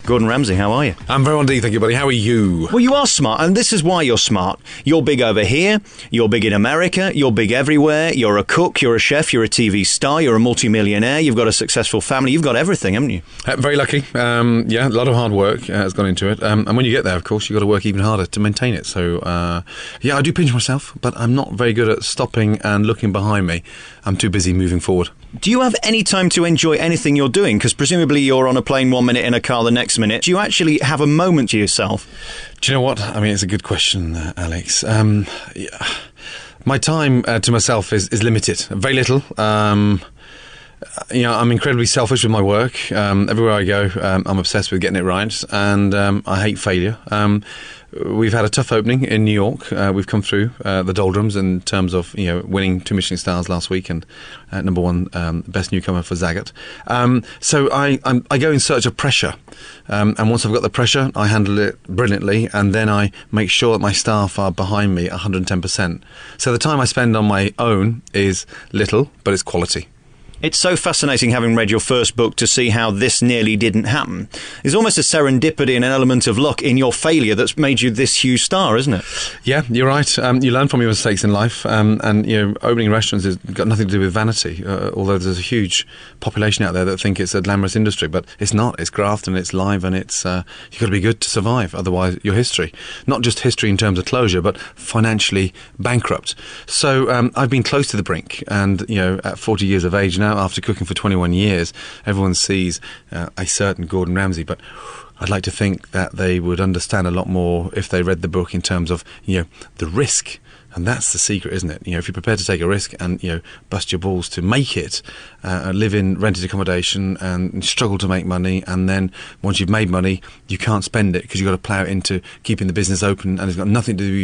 Gordon Ramsay, how are you? I'm very well indeed, thank you, buddy. How are you? Well, you are smart, and this is why you're smart. You're big over here, you're big in America, you're big everywhere, you're a cook, you're a chef, you're a TV star, you're a multimillionaire, you've got a successful family, you've got everything, haven't you? Very lucky. Yeah, a lot of hard work has gone into it. And when you get there, of course, you've got to work even harder to maintain it. So, yeah, I do pinch myself, but I'm not very good at stopping and looking behind me. I'm too busy moving forward. Do you have any time to enjoy anything you're doing? Because presumably you're on a plane 1 minute, in a car the next minute. Do you actually have a moment to yourself? Do you know what? I mean, it's a good question, Alex. Yeah. My time to myself is limited. Very little. I'm incredibly selfish with my work. Everywhere I go, I'm obsessed with getting it right, and I hate failure. We've had a tough opening in New York. We've come through the doldrums in terms of winning 2 Michelin stars last week and number one best newcomer for Zagat. So I go in search of pressure, and once I've got the pressure, I handle it brilliantly, and then I make sure that my staff are behind me 110%. So the time I spend on my own is little, but it's quality. It's so fascinating, having read your first book, to see how this nearly didn't happen. There's almost a serendipity and an element of luck in your failure that's made you this huge star, isn't it? Yeah, you're right. You learn from your mistakes in life, and opening restaurants has got nothing to do with vanity, although there's a huge population out there that think it's a glamorous industry, but it's not. It's graft and it's live, and it's you've got to be good to survive, otherwise you're history. Not just history in terms of closure, but financially bankrupt. So I've been close to the brink, and at 40 years of age now, after cooking for 21 years, everyone sees a certain Gordon Ramsay, but I'd like to think that they would understand a lot more if they read the book in terms of the risk. And that's the secret, isn't it? If you're prepared to take a risk and, bust your balls to make it, live in rented accommodation and struggle to make money, and then once you've made money, you can't spend it because you've got to plough it into keeping the business open, and it's got nothing to do with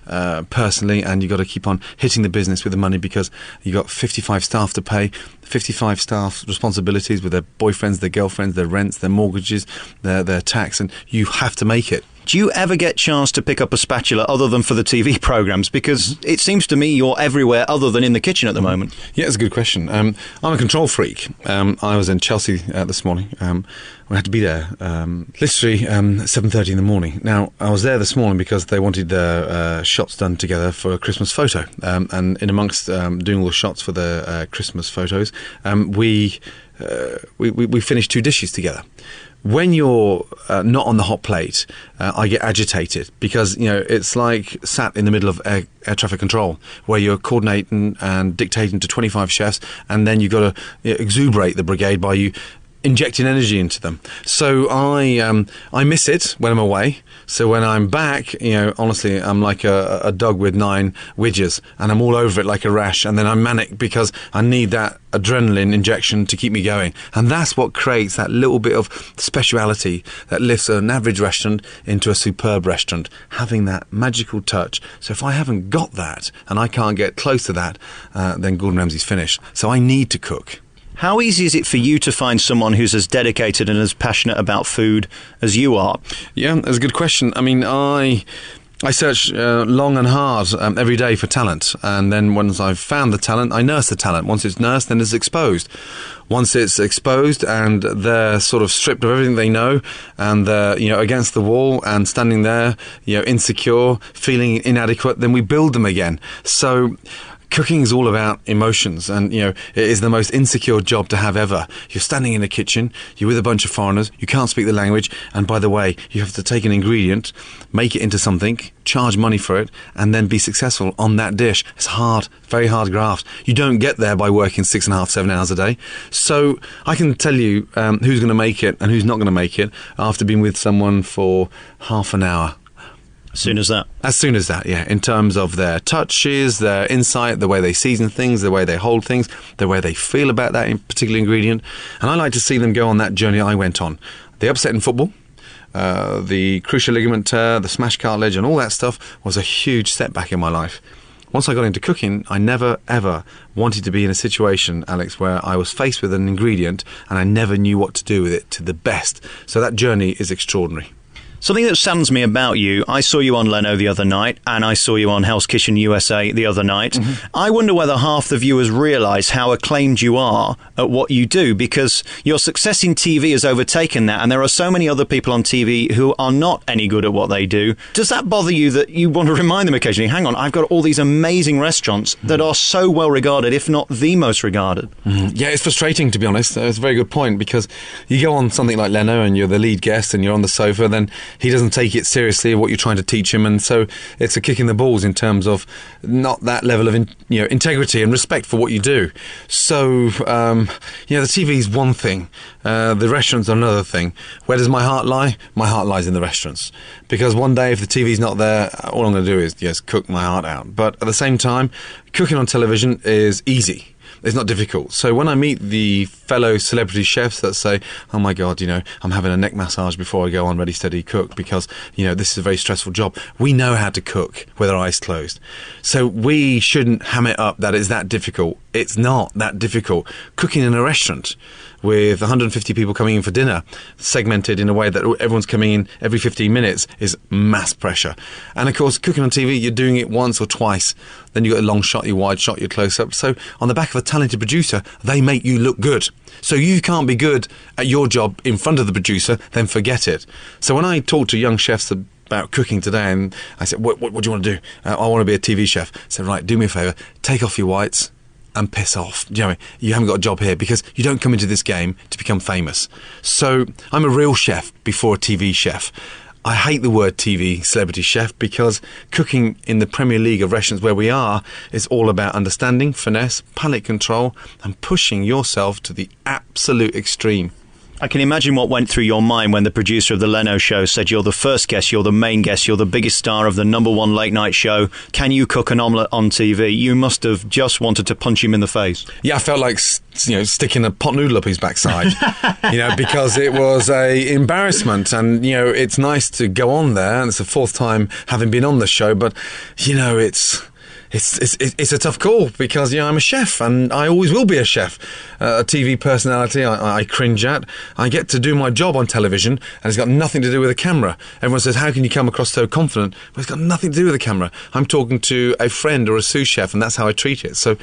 you personally, and you've got to keep on hitting the business with the money because you've got 55 staff to pay, 55 staff responsibilities with their boyfriends, their girlfriends, their rents, their mortgages, their tax, and you have to make it. Do you ever get chance to pick up a spatula other than for the TV programmes? Because it seems to me you're everywhere other than in the kitchen at the moment. Yeah, it's a good question. I'm a control freak. I was in Chelsea this morning. We had to be there literally 7:30 in the morning. Now, I was there this morning because they wanted their shots done together for a Christmas photo. And in amongst doing all the shots for the Christmas photos, we finished 2 dishes together. When you're not on the hot plate, I get agitated because, it's like sat in the middle of air traffic control where you're coordinating and dictating to 25 chefs, and then you've got to exuberate the brigade by you injecting energy into them. So I miss it when I'm away. So when I'm back, honestly, I'm like a dog with 9 widgers, and I'm all over it like a rash, and then I'm manic because I need that adrenaline injection to keep me going. And that's what creates that little bit of speciality that lifts an average restaurant into a superb restaurant, having that magical touch. So if I haven't got that and I can't get close to that, then Gordon Ramsay's finished. So I need to cook. How easy is it for you to find someone who's as dedicated and as passionate about food as you are? Yeah, that's a good question. I mean, I search long and hard every day for talent, and then once I've found the talent, I nurse the talent. Once it's nursed, then it's exposed. Once it's exposed and they're sort of stripped of everything they know, and they're against the wall and standing there, insecure, feeling inadequate, then we build them again. So cooking is all about emotions, and it is the most insecure job to have ever. You're standing in a kitchen, you're with a bunch of foreigners, you can't speak the language, and by the way, you have to take an ingredient, make it into something, charge money for it, and then be successful on that dish. It's hard, very hard graft. You don't get there by working 6.5, 7 hours a day. So I can tell you who's going to make it and who's not going to make it after being with someone for half an hour. As soon as that? As soon as that, yeah. In terms of their touches, their insight, the way they season things, the way they hold things, the way they feel about that particular ingredient. And I like to see them go on that journey I went on. The upset in football, the cruciate ligament tear, the smashed cartilage, and all that stuff was a huge setback in my life. Once I got into cooking, I never, ever wanted to be in a situation, Alex, where I was faced with an ingredient and I never knew what to do with it to the best. So that journey is extraordinary. Something that saddens me about you, I saw you on Leno the other night, and I saw you on Hell's Kitchen USA the other night. I wonder whether half the viewers realise how acclaimed you are at what you do, because your success in TV has overtaken that, and there are so many other people on TV who are not any good at what they do. Does that bother you that you want to remind them occasionally, hang on, I've got all these amazing restaurants that are so well regarded, if not the most regarded? Yeah, it's frustrating, to be honest. It's a very good point, because you go on something like Leno and you're the lead guest and you're on the sofa, then he doesn't take it seriously what you're trying to teach him, and so it's a kick in the balls in terms of not that level of integrity and respect for what you do. So the TV is one thing, the restaurants are another thing. Where does my heart lie? My heart lies in the restaurants, because one day if the TV's not there, all I'm going to do is just cook my heart out. But at the same time, cooking on television is easy. It's not difficult. So when I meet the fellow celebrity chefs that say, oh my God, I'm having a neck massage before I go on Ready, Steady, Cook because, this is a very stressful job. We know how to cook with our eyes closed. So we shouldn't ham it up that it's that difficult. It's not that difficult. Cooking in a restaurant with 150 people coming in for dinner, segmented in a way that everyone's coming in every 15 minutes, is mass pressure. And of course, cooking on TV, you're doing it once or twice. Then you've got a long shot, your wide shot, your close-up. So on the back of a talented producer, they make you look good. So you can't be good at your job in front of the producer, then forget it. So when I talk to young chefs about cooking today, and I said, what do you want to do? I want to be a TV chef. I said, right, do me a favour, take off your whites and piss off. Do you know what I mean? You haven't got a job here, because you don't come into this game to become famous. So I'm a real chef before a TV chef. I hate the word TV celebrity chef, because cooking in the Premier League of restaurants where we are is all about understanding, finesse, palate control, and pushing yourself to the absolute extreme. I can imagine what went through your mind when the producer of the Leno show said, you're the first guest, you're the main guest, you're the biggest star of the #1 late night show. Can you cook an omelette on TV? You must have just wanted to punch him in the face. Yeah, I felt like sticking a pot noodle up his backside, because it was a embarrassment. And it's nice to go on there, and it's the fourth time having been on the show, but It's a tough call, because I'm a chef, and I always will be a chef. A TV personality I cringe at. I get to do my job on television, and it's got nothing to do with the camera. Everyone says, how can you come across so confident? But it's got nothing to do with the camera. I'm talking to a friend or a sous chef, and that's how I treat it. So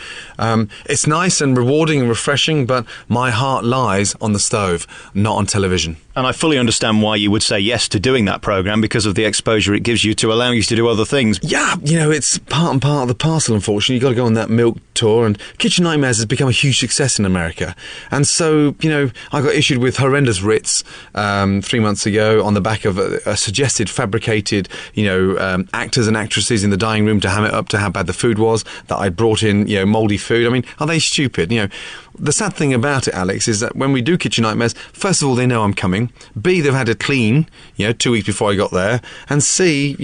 it's nice and rewarding and refreshing, but my heart lies on the stove, not on television. And I fully understand why you would say yes to doing that programme, because of the exposure it gives you to allow you to do other things. Yeah, it's part and part of the parcel, unfortunately. You've got to go on that milk tour, and Kitchen Nightmares has become a huge success in America. And so, I got issued with horrendous writs 3 months ago on the back of a suggested fabricated, actors and actresses in the dining room to ham it up to how bad the food was, that I brought in, mouldy food. I mean, are they stupid? The sad thing about it, Alex, is that when we do Kitchen Nightmares, first of all, they know I'm coming. B, they've had a clean, 2 weeks before I got there. And C,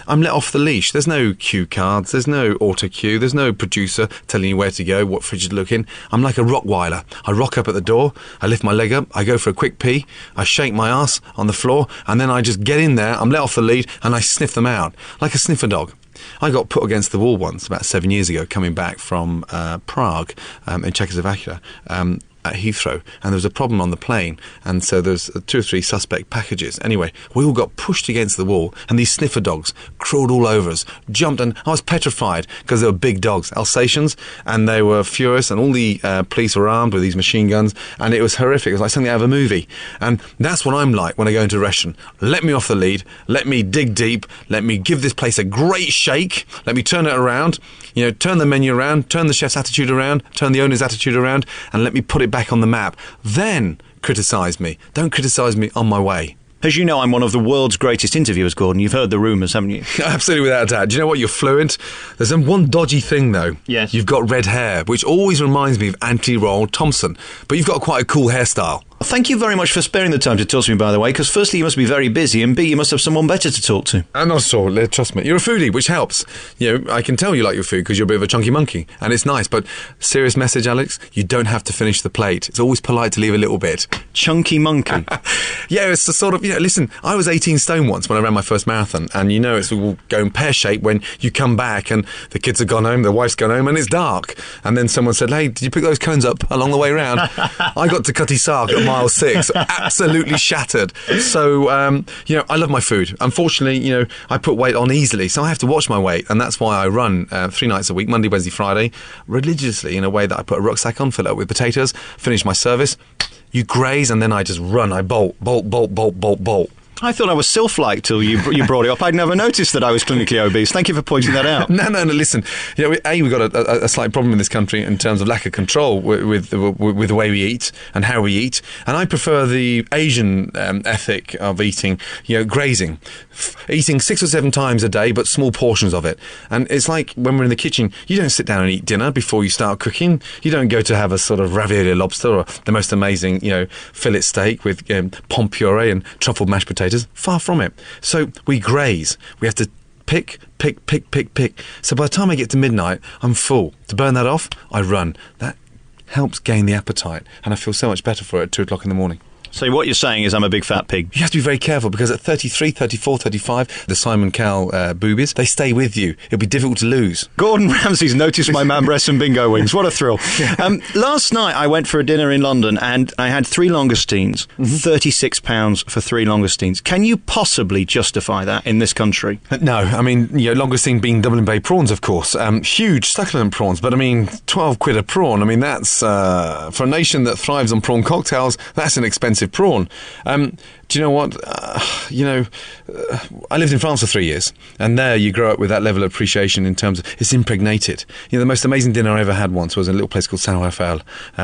I'm let off the leash. There's no cue cards. There's no auto cue. There's no producer telling you where to go, what fridge to look in. I'm like a Rottweiler. I rock up at the door. I lift my leg up. I go for a quick pee. I shake my ass on the floor. And then I just get in there. I'm let off the lead, and I sniff them out like a sniffer dog. I got put against the wall once, about 7 years ago, coming back from Prague in Czechoslovakia, at Heathrow, and there was a problem on the plane, and so there's 2 or 3 suspect packages. Anyway, we all got pushed against the wall, and these sniffer dogs crawled all over us, jumped, and I was petrified, because they were big dogs, Alsatians, and they were furious, and all the police were armed with these machine guns, and it was horrific. It was like something out of a movie. And that's what I'm like when I go into a restaurant. Let me off the lead, let me dig deep, let me give this place a great shake, let me turn it around, turn the menu around, turn the chef's attitude around, turn the owner's attitude around, and let me put it back on the map. Then criticise me. Don't criticise me on my way. As you know, I'm one of the world's greatest interviewers, Gordon. You've heard the rumours, haven't you? Absolutely, without a doubt. Do you know what? You're fluent. There's one dodgy thing, though. Yes. You've got red hair, which always reminds me of Anthony Roll Thompson. But you've got quite a cool hairstyle. Thank you very much for sparing the time to talk to me, by the way, because firstly, you must be very busy, and B, you must have someone better to talk to. I'm not sure, trust me. You're a foodie, which helps. I can tell you like your food because you're a bit of a chunky monkey, and it's nice, but serious message, Alex, you don't have to finish the plate. It's always polite to leave a little bit. Chunky monkey? Yeah, it's the sort of, listen, I was 18 stone once when I ran my first marathon, and it's all going pear-shaped when you come back and the kids have gone home, the wife's gone home, and it's dark. And then someone said, hey, did you pick those cones up along the way round? I got to Cutty Sark at mile 6, absolutely shattered. So, I love my food. Unfortunately, I put weight on easily, so I have to watch my weight, and that's why I run 3 nights a week, Monday, Wednesday, Friday, religiously, in a way that I put a rucksack on, fill it up with potatoes, finish my service, you graze, and then I just run. I bolt. I thought I was sylph-like till you brought it up. I'd never noticed that I was clinically obese. Thank you for pointing that out. No, listen. We've got a slight problem in this country in terms of lack of control with the way we eat and how we eat. And I prefer the Asian ethic of eating, grazing. Eating 6 or 7 times a day, but small portions of it. And it's like when we're in the kitchen, you don't sit down and eat dinner before you start cooking. You don't go to have a sort of ravioli lobster or the most amazing, fillet steak with pommes puree and truffled mashed potatoes. Far from it. So we graze. We have to pick. So by the time I get to midnight, I'm full. To burn that off, I run. That helps gain the appetite, and I feel so much better for it at 2 o'clock in the morning. So what you're saying is I'm a big fat pig. You have to be very careful, because at 33, 34, 35, the Simon Cowell boobies, they stay with you. It'll be difficult to lose. Gordon Ramsay's noticed my man breasts and bingo wings. What a thrill. Last night I went for a dinner in London and I had 3 langoustines, £36 for 3 langoustines. Can you possibly justify that in this country? No, I mean, langoustine being Dublin Bay prawns, of course. Huge, succulent prawns, but I mean, 12 quid a prawn. I mean, that's, for a nation that thrives on prawn cocktails, that's an expensive prawn. Do you know what? I lived in France for 3 years, and there you grow up with that level of appreciation in terms of it's impregnated. The most amazing dinner I ever had once was in a little place called Saint-Raphael,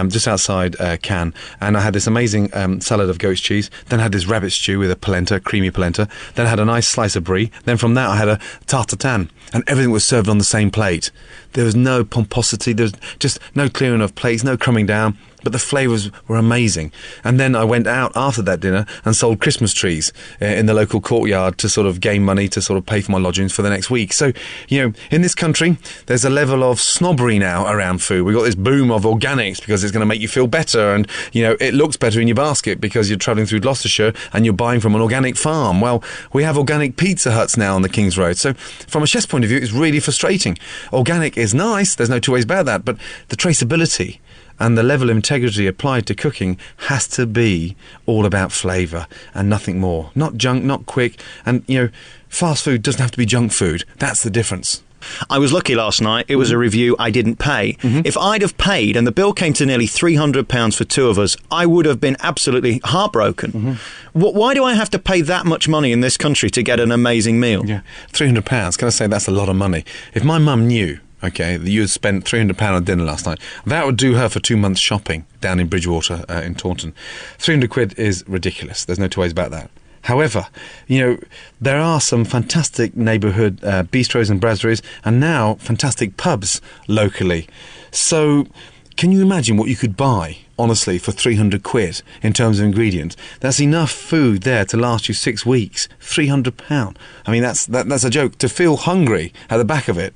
just outside Cannes, and I had this amazing salad of goat's cheese, then I had this rabbit stew with a polenta, creamy polenta, then I had a nice slice of brie, then from that I had a tarte tatin, and everything was served on the same plate. There was no pomposity, there was just no clearing of plates, no crumbing down, but the flavours were amazing. And then I went out after that dinner and sold Christmas trees in the local courtyard to sort of gain money to sort of pay for my lodgings for the next week. So, in this country, there's a level of snobbery now around food. We've got this boom of organics because it's going to make you feel better, and, it looks better in your basket because you're travelling through Gloucestershire and you're buying from an organic farm. Well, we have organic Pizza Huts now on the King's Road. So from a chef's point of view, it's really frustrating. Organic is nice, there's no two ways about that, but the traceability and the level of integrity applied to cooking has to be all about flavour and nothing more. Not junk, not quick. And, fast food doesn't have to be junk food. That's the difference. I was lucky last night. It was a review I didn't pay. If I'd have paid and the bill came to nearly £300 for 2 of us, I would have been absolutely heartbroken. Why do I have to pay that much money in this country to get an amazing meal? Yeah, £300. Can I say that's a lot of money? If my mum knew, that you had spent £300 on dinner last night, that would do her for 2 months shopping down in Bridgewater in Taunton. 300 quid is ridiculous. There's no two ways about that. However, there are some fantastic neighbourhood bistros and brasseries, and now fantastic pubs locally. So can you imagine what you could buy, honestly, for 300 quid in terms of ingredients? That's enough food there to last you 6 weeks. £300. I mean, that's a joke. To feel hungry at the back of it,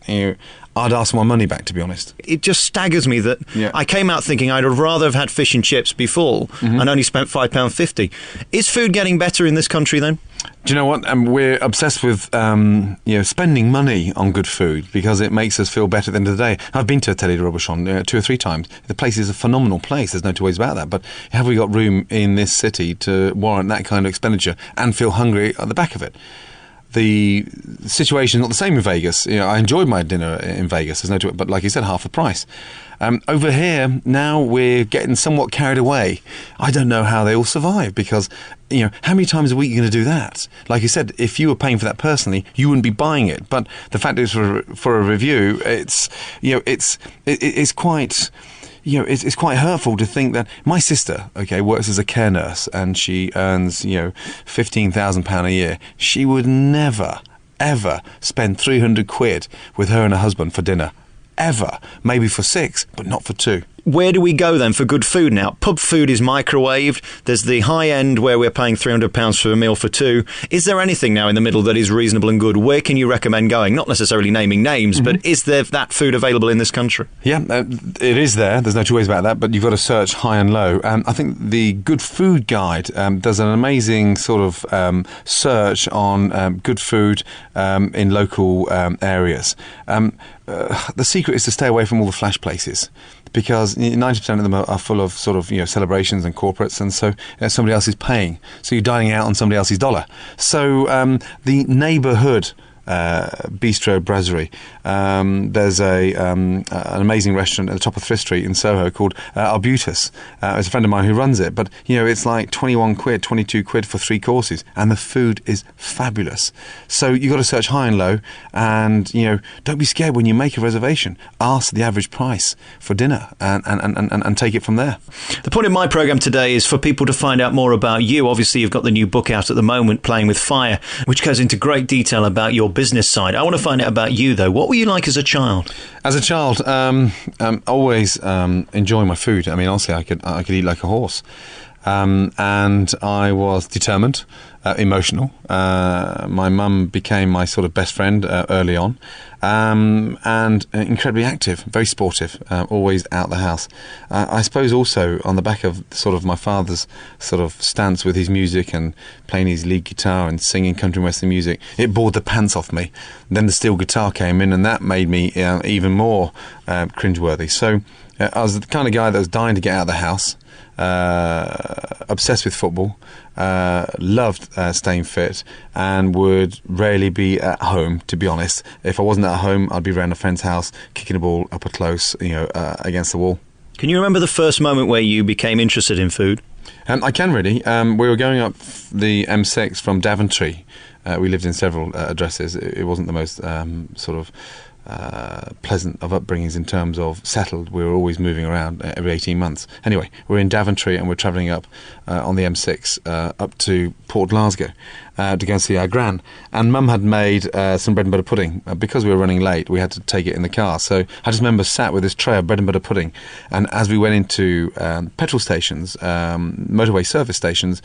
I'd ask my money back, to be honest. It just staggers me that I came out thinking I'd have rather have had fish and chips before and only spent £5.50. Is food getting better in this country then? Do you know what? We're obsessed with spending money on good food because it makes us feel better at the end of the day. I've been to Atelier de Robuchon 2 or 3 times. The place is a phenomenal place. There's no two ways about that. But have we got room in this city to warrant that kind of expenditure and feel hungry at the back of it? The situation is not the same in Vegas. I enjoyed my dinner in Vegas. There's no two, but like you said, half the price. Over here, now we're getting somewhat carried away. I don't know how they all survive because, how many times a week are you going to do that? Like you said, if you were paying for that personally, you wouldn't be buying it. But the fact is, for a review, it's quite... it's quite hurtful to think that my sister, works as a care nurse and she earns, £15,000 a year. She would never, ever spend 300 quid with her and her husband for dinner. Ever. Maybe for 6, but not for 2. Where do we go then for good food now? Pub food is microwaved. There's the high end where we're paying £300 for a meal for 2. Is there anything now in the middle that is reasonable and good? Where can you recommend going? Not necessarily naming names, but is there that food available in this country? Yeah, it is there. There's no two ways about that, but you've got to search high and low. I think the Good Food Guide does an amazing sort of search on good food in local areas. The secret is to stay away from all the flash places. because 90% of them are full of sort of celebrations and corporates, and so somebody else is paying. So you're dining out on somebody else's dollar. So the neighbourhood bistro brasserie. There's an amazing restaurant at the top of Thrift Street in Soho called Arbutus. It's a friend of mine who runs it, but it's like 21 quid, 22 quid for 3 courses, and the food is fabulous. So you've got to search high and low, and don't be scared when you make a reservation. Ask the average price for dinner and take it from there. The point of my programme today is for people to find out more about you. Obviously, you've got the new book out at the moment, Playing with Fire, which goes into great detail about your business side. I want to find out about you, though. What were you like as a child? As a child, always enjoying my food. I mean, honestly, I could eat like a horse. And I was determined, emotional. My mum became my sort of best friend early on, and incredibly active, very sportive, always out the house. I suppose also on the back of sort of my father's sort of stance with his music and playing his lead guitar and singing country and western music, it bored the pants off me. Then the steel guitar came in, and that made me even more cringeworthy. So I was the kind of guy that was dying to get out of the house. Obsessed with football, loved staying fit, and would rarely be at home, to be honest. If I wasn't at home, I'd be around a friend's house kicking a ball up close, against the wall. Can you remember the first moment where you became interested in food? I can really. We were going up the M6 from Daventry. We lived in several addresses. It wasn't the most sort of pleasant of upbringings in terms of settled. We were always moving around every 18 months. Anyway, we're in Daventry and we're travelling up on the M6 up to Port Glasgow to go and see our gran. And Mum had made some bread and butter pudding. Because we were running late, we had to take it in the car. So I just remember sat with this tray of bread and butter pudding, and as we went into petrol stations, motorway service stations,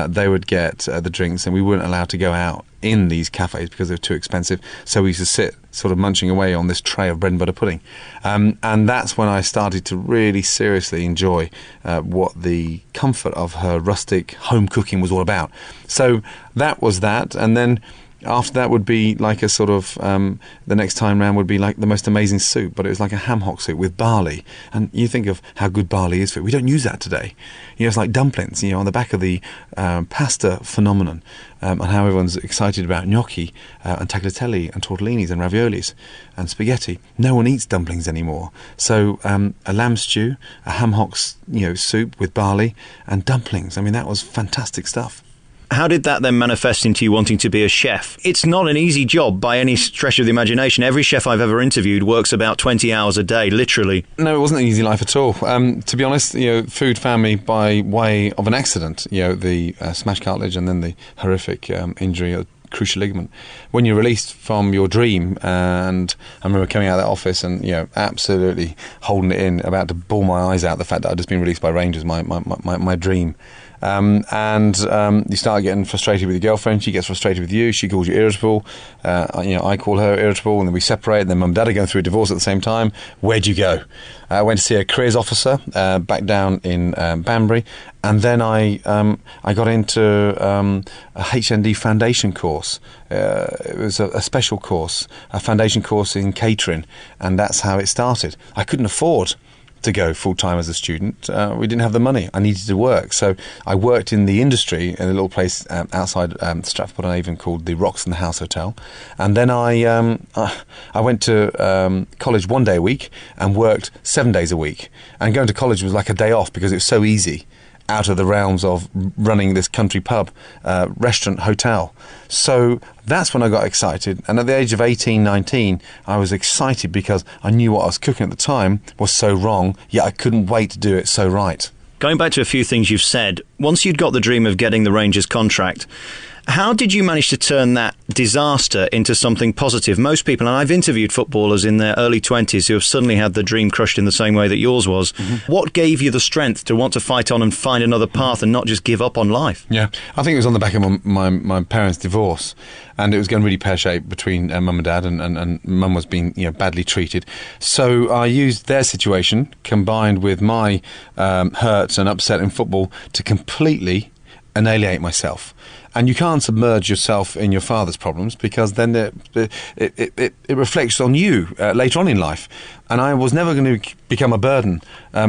they would get the drinks, and we weren't allowed to go out in these cafes because they were too expensive. So we used to sit sort of munching away on this tray of bread and butter pudding. And that's when I started to really seriously enjoy what the comfort of her rustic home cooking was all about. So that was that. And then after that would be like a sort of, the next time round would be like the most amazing soup, but it was like a ham hock soup with barley. And you think of how good barley is for it. We don't use that today. It's like dumplings, on the back of the pasta phenomenon, and how everyone's excited about gnocchi and tagliatelle and tortellinis and raviolis and spaghetti. No one eats dumplings anymore. So a lamb stew, a ham hock soup with barley and dumplings. I mean, that was fantastic stuff. How did that then manifest into you wanting to be a chef? It's not an easy job by any stretch of the imagination. Every chef I've ever interviewed works about 20 hours a day, literally. No, it wasn't an easy life at all. To be honest, food found me by way of an accident. The smashed cartilage and then the horrific injury of cruciate ligament. When you're released from your dream, and I remember coming out of that office and absolutely holding it in, about to bawl my eyes out the fact that I'd just been released by Rangers, my dream. You start getting frustrated with your girlfriend. She gets frustrated with you. She calls you irritable. I call her irritable, and then we separate. And then Mum and Dad are going through a divorce at the same time. Where'd you go? I went to see a careers officer back down in Banbury, and then I got into a HND foundation course. It was a special course, a foundation course in catering, and that's how it started. I couldn't afford to go full-time as a student. We didn't have the money. I needed to work. So I worked in the industry in a little place outside Stratford-upon-Avon called the Roxton House Hotel. And then I went to college 1 day a week and worked 7 days a week. And going to college was like a day off because it was so easy, out of the realms of running this country pub, restaurant, hotel. So that's when I got excited. And at the age of 18, 19, I was excited because I knew what I was cooking at the time was so wrong, yet I couldn't wait to do it so right. Going back to a few things you've said, once you'd got the dream of getting the Rangers contract, how did you manage to turn that disaster into something positive? Most people, and I've interviewed footballers in their early 20s who have suddenly had the dream crushed in the same way that yours was. Mm-hmm. What gave you the strength to want to fight on and find another path and not just give up on life? Yeah, I think it was on the back of my parents' divorce, and it was going really pear-shaped between Mum and Dad, and Mum was being badly treated. So I used their situation, combined with my hurt and upset in football, to completely annihilate myself. And you can't submerge yourself in your father's problems, because then it reflects on you later on in life. And I was never going to become a burden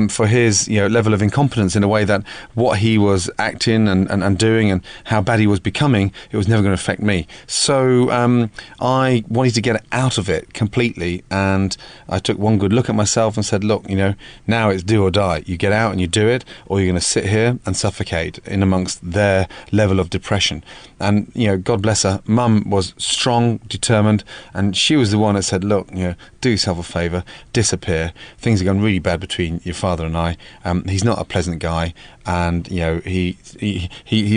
for his level of incompetence, in a way that what he was acting and doing and how bad he was becoming, it was never going to affect me. So I wanted to get out of it completely, and I took one good look at myself and said, look, now it's do or die. You get out and you do it, or you're going to sit here and suffocate in amongst their level of depression. And God bless her, Mum was strong, determined, and she was the one that said, look, do yourself a favour, disappear. Things are gone really bad between your father and I. He's not a pleasant guy, and he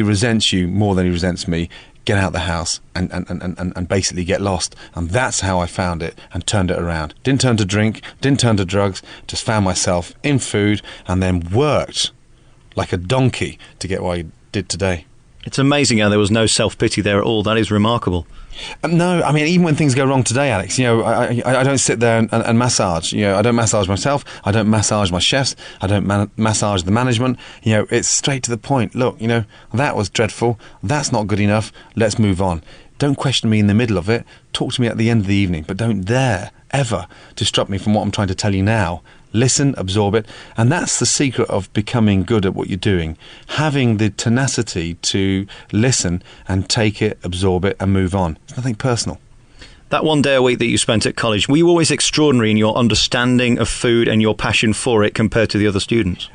resents you more than he resents me. Get out the house and basically get lost. And that's how I found it and turned it around. Didn't turn to drink, didn't turn to drugs, just found myself in food, and then worked like a donkey to get what I did today. It's amazing how there was no self-pity there at all. That is remarkable. No, I mean, even when things go wrong today, Alex, I don't sit there and massage. I don't massage myself. I don't massage my chefs. I don't massage the management. It's straight to the point. Look, that was dreadful. That's not good enough. Let's move on. Don't question me in the middle of it. Talk to me at the end of the evening, but don't dare ever disrupt me from what I'm trying to tell you now. Listen, absorb it, and that's the secret of becoming good at what you're doing. Having the tenacity to listen and take it, absorb it, and move on. It's nothing personal. That one day a week that you spent at college, were you always extraordinary in your understanding of food and your passion for it compared to the other students?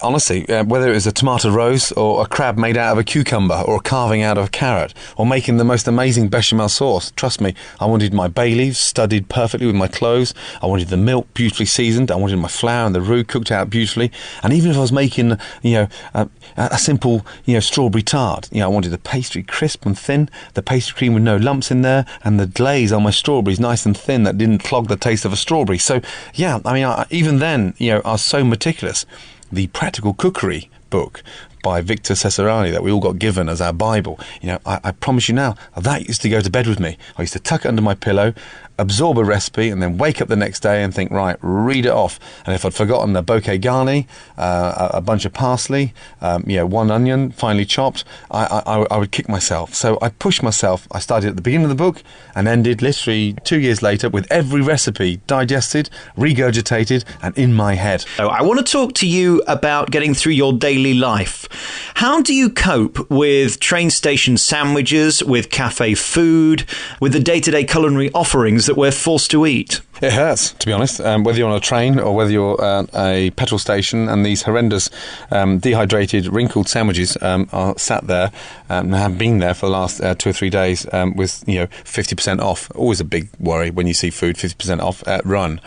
Honestly, whether it was a tomato rose or a crab made out of a cucumber or a carving out of a carrot or making the most amazing bechamel sauce, trust me, I wanted my bay leaves studied perfectly with my cloves. I wanted the milk beautifully seasoned. I wanted my flour and the roux cooked out beautifully. And even if I was making, a simple, strawberry tart, I wanted the pastry crisp and thin, the pastry cream with no lumps in there, and the glaze on my strawberries nice and thin that didn't clog the taste of a strawberry. So, yeah, I mean, even then, I was so meticulous. The Practical Cookery book by Victor Cesarani that we all got given as our Bible, I promise you now, that used to go to bed with me. I used to tuck it under my pillow, absorb a recipe, and then wake up the next day and think, right, read it off. And if I'd forgotten a bouquet garni, a bunch of parsley, one onion finely chopped, I would kick myself. So I pushed myself. I started at the beginning of the book and ended literally 2 years later with every recipe digested, regurgitated, and in my head. So I want to talk to you about getting through your daily life. How do you cope with train station sandwiches, with cafe food, with the day-to-day culinary offerings that we're forced to eat? It hurts, to be honest, whether you're on a train or whether you're at a petrol station, and these horrendous dehydrated, wrinkled sandwiches are sat there and have been there for the last 2 or 3 days with 50% off. Always a big worry when you see food 50% off at run.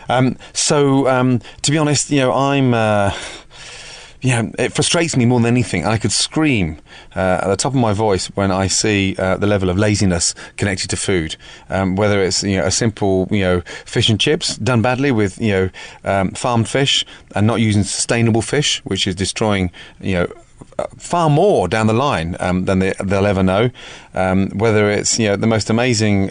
To be honest, I'm... it frustrates me more than anything. I could scream at the top of my voice when I see the level of laziness connected to food. Whether it's a simple fish and chips done badly with farmed fish and not using sustainable fish, which is destroying far more down the line than they'll ever know. Whether it's the most amazing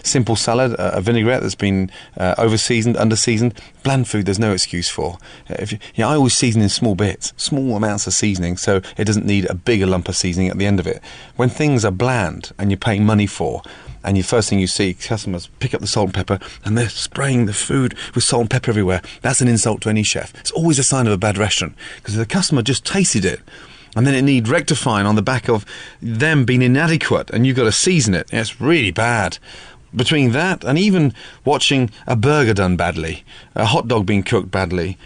simple salad, a vinaigrette that's been over-seasoned, under-seasoned, bland food there's no excuse for. I always season in small bits, small amounts of seasoning, so it doesn't need a bigger lump of seasoning at the end of it. When things are bland and you're paying money for, and the first thing you see, customers pick up the salt and pepper and they're spraying the food with salt and pepper everywhere. That's an insult to any chef. It's always a sign of a bad restaurant, because the customer just tasted it and then it needs rectifying on the back of them being inadequate, and you've got to season it. It's really bad. Between that and even watching a burger done badly, a hot dog being cooked badly,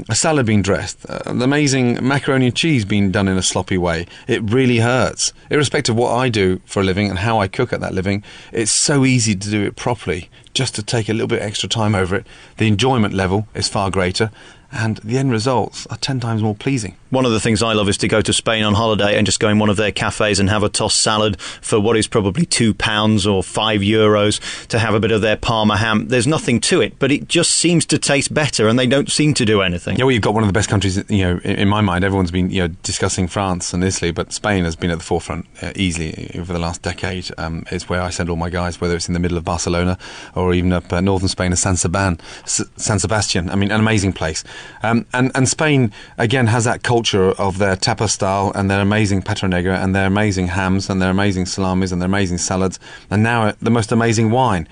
a salad being dressed, the amazing macaroni and cheese being done in a sloppy way, it really hurts. Irrespective of what I do for a living and how I cook at that living, it's so easy to do it properly, just to take a little bit extra time over it. The enjoyment level is far greater, and the end results are 10 times more pleasing. One of the things I love is to go to Spain on holiday and just go in one of their cafes and have a tossed salad for what is probably £2 or €5 to have a bit of their Parma ham. There's nothing to it, but it just seems to taste better, and they don't seem to do anything. Yeah, well, you've got one of the best countries, in my mind. Everyone's been, discussing France and Italy, but Spain has been at the forefront easily over the last decade. It's where I send all my guys, whether it's in the middle of Barcelona or even up northern Spain as San Sebastian. I mean, an amazing place. And Spain, again, has that culture of their tapa style and their amazing pata negra and their amazing hams and their amazing salamis and their amazing salads, and now the most amazing wine.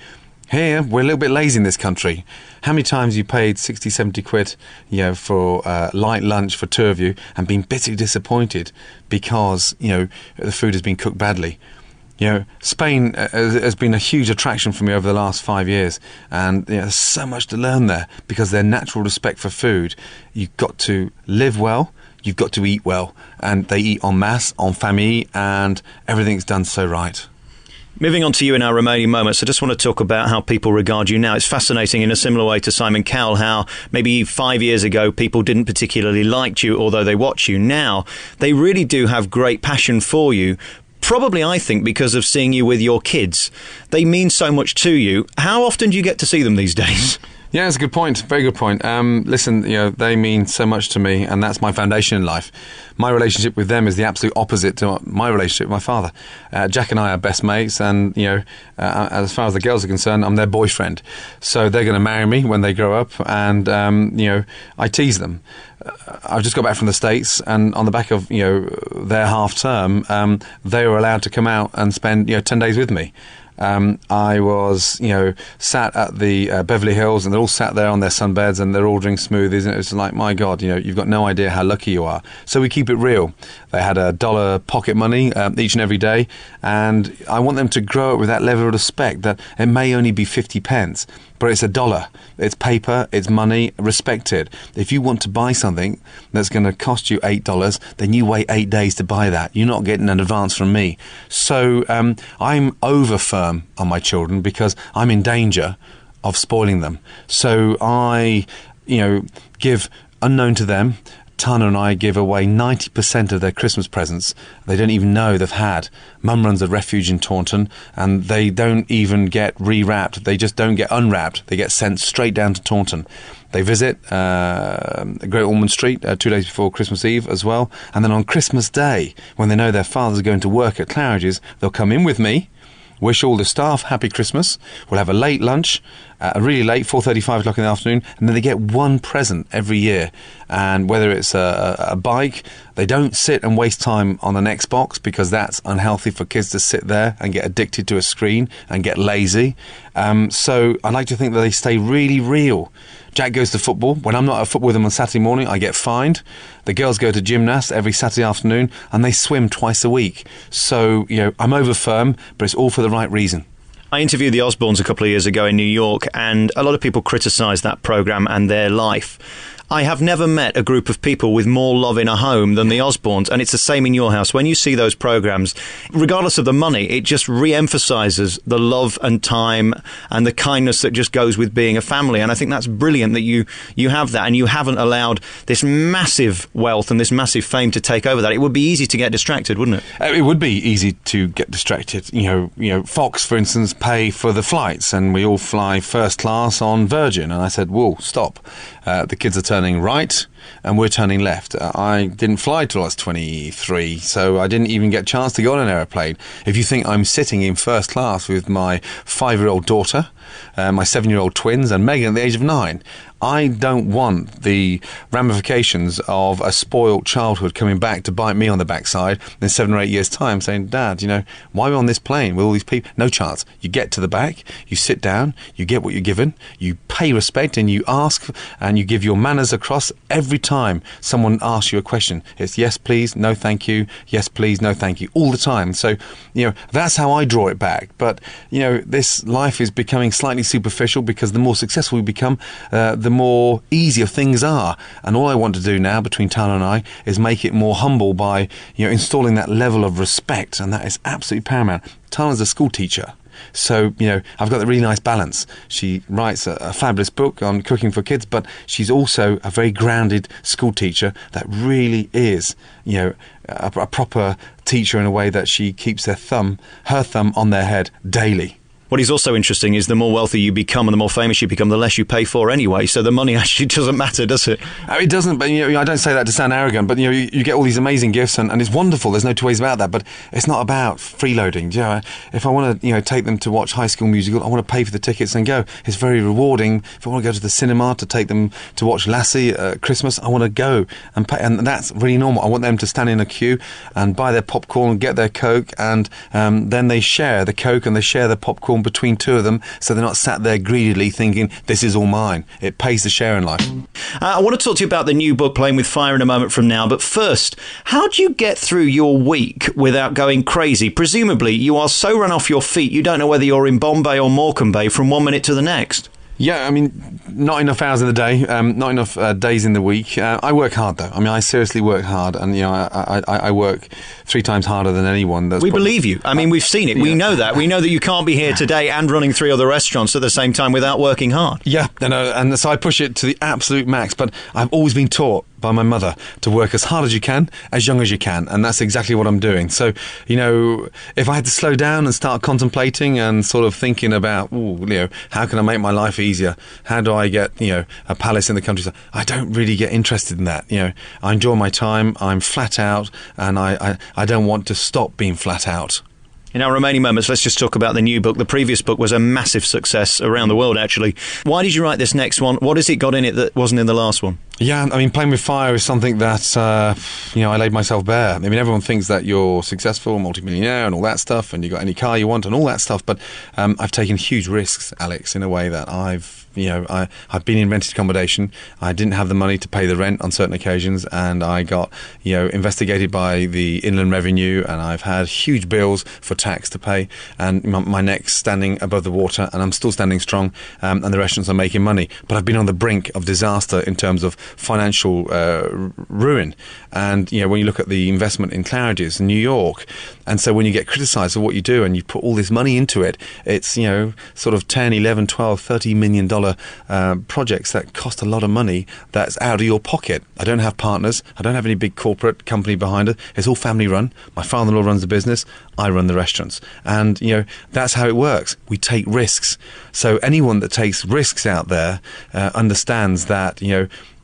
Here, we're a little bit lazy in this country. How many times you paid 60, 70 quid, for light lunch for two of you and been bitterly disappointed because, the food has been cooked badly? Spain has been a huge attraction for me over the last 5 years, and there's so much to learn there because their natural respect for food. You've got to live well, you've got to eat well, and they eat en masse, en famille, and everything's done so right. Moving on to you in our remaining moments, I just want to talk about how people regard you now. It's fascinating in a similar way to Simon Cowell, how maybe 5 years ago people didn't particularly like you, although they watch you. Now, they really do have great passion for you. Probably, I think, because of seeing you with your kids. They mean so much to you. How often do you get to see them these days? Yeah, that's a good point. Very good point. Listen, they mean so much to me, and that's my foundation in life. My relationship with them is the absolute opposite to my relationship with my father. Jack and I are best mates, and, as far as the girls are concerned, I'm their boyfriend. So they're going to marry me when they grow up, and, I tease them. I've just got back from the States, and on the back of, their half term, they were allowed to come out and spend, 10 days with me. I was, sat at the Beverly Hills, and they're all sat there on their sunbeds, and they're all drinking smoothies, and it's like, my God, you've got no idea how lucky you are. So we keep it real. They had $1 pocket money each and every day, and I want them to grow up with that level of respect that it may only be 50 pence, but it's $1. It's paper, it's money, respected. If you want to buy something that's going to cost you $8, then you wait 8 days to buy that. You're not getting an advance from me. So I'm over firm on my children because I'm in danger of spoiling them. So I, give, unknown to them, Tana and I give away 90% of their Christmas presents. They don't even know they've had. Mum runs a refuge in Taunton, and they don't even get rewrapped. They just don't get unwrapped. They get sent straight down to Taunton. They visit Great Ormond Street 2 days before Christmas Eve as well. And then on Christmas Day, when they know their father's going to work at Claridge's, they'll come in with me, wish all the staff Happy Christmas. We'll have a late lunch, really late, 4:30, 5 o'clock in the afternoon, and then they get one present every year. And whether it's a bike, they don't sit and waste time on an Xbox because that's unhealthy for kids to sit there and get addicted to a screen and get lazy. So I like to think that they stay really real. Jack goes to football. When I'm not at football with him on Saturday morning, I get fined. The girls go to gymnast every Saturday afternoon, and they swim twice a week. So, I'm over firm, but it's all for the right reason. I interviewed the Osbournes a couple of years ago in New York, and a lot of people criticised that programme and their life. I have never met a group of people with more love in a home than the Osbournes, and it's the same in your house. When you see those programmes, regardless of the money, it just re-emphasises the love and time and the kindness that just goes with being a family. And I think that's brilliant that you have that, and you haven't allowed this massive wealth and this massive fame to take over that. It would be easy to get distracted, wouldn't it? It would be easy to get distracted. Fox, for instance, pay for the flights, and we all fly first class on Virgin. And I said, whoa, stop. The kids are turning right and we're turning left. I didn't fly till I was 23, so I didn't even get a chance to go on an aeroplane. If you think I'm sitting in first class with my 5-year-old daughter, my 7-year-old twins, and Megan at the age of 9, I don't want the ramifications of a spoiled childhood coming back to bite me on the backside in 7 or 8 years' time, saying, Dad, why are we on this plane with all these people? No chance. You get to the back, you sit down, you get what you're given, you pay respect, and you ask, and you give your manners across every time someone asks you a question. It's yes, please, no, thank you, yes, please, no, thank you, all the time. So, that's how I draw it back. But, this life is becoming slightly superficial because the more successful we become, the more easier things are. And all I want to do now between Tana and I is make it more humble by, installing that level of respect. And that is absolutely paramount. Tana's a school teacher. So, I've got a really nice balance. She writes a fabulous book on cooking for kids, but she's also a very grounded school teacher that really is, a proper teacher in a way that she keeps her thumb on their head daily. What is also interesting is the more wealthy you become and the more famous you become, the less you pay for anyway. So the money actually doesn't matter, does it? It doesn't, but I don't say that to sound arrogant, but you get all these amazing gifts and it's wonderful. There's no two ways about that, but it's not about freeloading. If I want to take them to watch High School Musical, I want to pay for the tickets and go. It's very rewarding. If I want to go to the cinema to take them to watch Lassie at Christmas, I want to go and pay, and that's really normal. I want them to stand in a queue and buy their popcorn, get their Coke, and then they share the Coke and they share the popcorn equal between two of them, so they're not sat there greedily thinking, this is all mine. It pays to share in life. I want to talk to you about the new book, Playing with Fire, in a moment from now. But first, how do you get through your week without going crazy? Presumably, you are so run off your feet, you don't know whether you're in Bombay or Morecambe Bay from 1 minute to the next. Yeah, I mean, not enough hours in the day, not enough days in the week. I work hard, though. I mean, I seriously work hard, and I work 3 times harder than anyone. We believe you. I mean, we've seen it. Yeah. We know that. We know that you can't be here today and running 3 other restaurants at the same time without working hard. Yeah, and so I push it to the absolute max. But I've always been taught by my mother to work as hard as you can, as young as you can, and that's exactly what I'm doing. So, if I had to slow down and start contemplating and sort of thinking about, how can I make my life easier? How do I get, a palace in the countryside? I don't really get interested in that. I enjoy my time. I'm flat out, and I don't want to stop being flat out. In our remaining moments, let's just talk about the new book. The previous book was a massive success around the world, actually. Why did you write this next one? What has it got in it that wasn't in the last one? Yeah, I mean, Playing with Fire is something that, I laid myself bare. I mean, everyone thinks that you're successful, multimillionaire and all that stuff, and you got any car you want and all that stuff, but I've taken huge risks, Alex, in a way that I've been in rented accommodation. I didn't have the money to pay the rent on certain occasions, and I got, investigated by the Inland Revenue, and I've had huge bills for tax to pay, and my neck's standing above the water, and I'm still standing strong, and the restaurants are making money. But I've been on the brink of disaster in terms of financial ruin. And when you look at the investment in Claridge's in New York, and so when you get criticised for what you do and you put all this money into it, it's sort of 10, 11, 12, $30 million projects that cost a lot of money that's out of your pocket. I don't have partners. I don't have any big corporate company behind it. It's all family run. My father-in-law runs the business. I run the restaurants. And that's how it works. We take risks. So anyone that takes risks out there understands that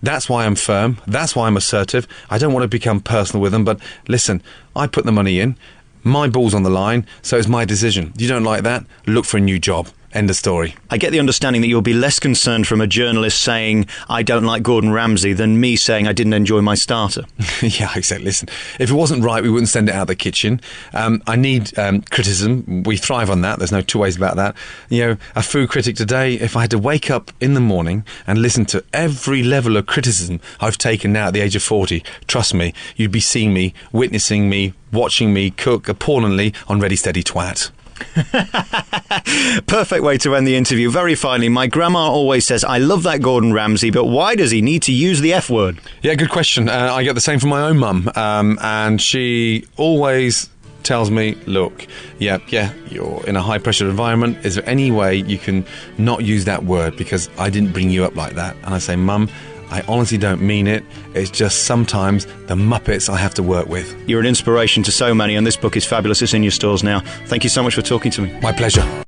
that's why I'm firm. That's why I'm assertive. I don't want to become personal with them. But listen, I put the money in. My ball's on the line, so it's my decision. You don't like that? Look for a new job. End of story. I get the understanding that you'll be less concerned from a journalist saying, I don't like Gordon Ramsay, than me saying I didn't enjoy my starter. Yeah, exactly. Listen, if it wasn't right, we wouldn't send it out of the kitchen. I need criticism. We thrive on that. There's no two ways about that. A food critic today, if I had to wake up in the morning and listen to every level of criticism I've taken now at the age of 40, trust me, you'd be seeing me, witnessing me, watching me cook appallingly on Ready Steady Twat. Perfect way to end the interview. Very finally, my grandma always says, I love that Gordon Ramsay, but why does he need to use the F word? Yeah, good question. I get the same from my own mum, and she always tells me, look, yeah, you're in a high pressure environment. Is there any way you can not use that word? Because I didn't bring you up like that. And I say, Mum, I honestly don't mean it. It's just sometimes the Muppets I have to work with. You're an inspiration to so many, and this book is fabulous. It's in your stores now. Thank you so much for talking to me. My pleasure.